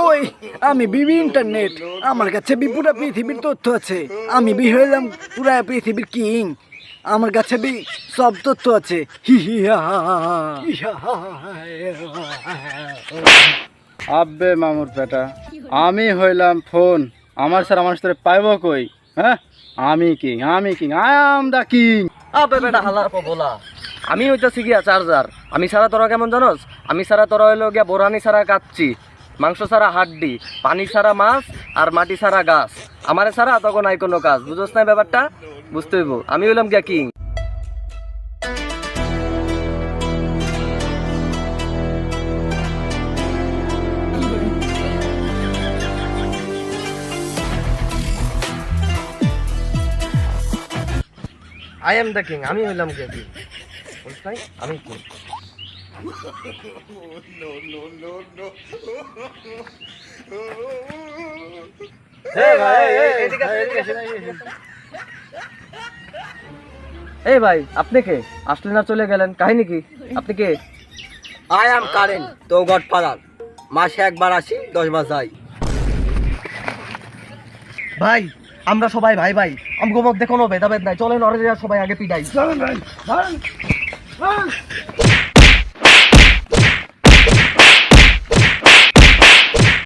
ওই আমি বিবি ইন্টারনেট, আমার কাছে পুরা পৃথিবীর তথ্য আছে। আমি হইলাম পুরা পৃথিবীর কিং, আমার কাছে সব তথ্য আছে। হি হি হা হা হা হা। আব্বে মামুর পেটা, আমি হইলাম ফোন, আমার স্যার আমার সাথে পাইব কই? হ্যাঁ, আমি king, I am the king. আবে বেটা হালার বলা, আমি হইতাছি গিয়া চার্জার। আমি ছাড়া তোরা কেমন জানোস? আমি ছাড়া তোরা হইলো গিয়া বোরানি ছাড়া কাচ্ছি, মাংস ছাড়া হাড্ডি, পানি ছাড়া মাছ, আর মাটি ছাড়া গাছ। আমারে ছাড়া তখন নাই কোনো কাজ। বুঝোস না ব্যাপারটা? বুঝতে হইব। আমি হইলাম গিয়া king. I am the king, আমি হইলাম গিয়া কিং। বুঝছ নাই? আমি কিং। এই ভাই, আপনি কে? আসলেন না চলে গেলেন, কাহিনী কি? আপনি কে? আই এম কারেন, তো গডফাদার। মাসে একবার আসি, 10 বার যাই। ভাই, আমরা সবাই ভাই ভাই, আমগো মধ্যে কোনো ভেদাভেদ নাই। চলেন অরে সবাই আগে পিটাই। চলেন ভাই,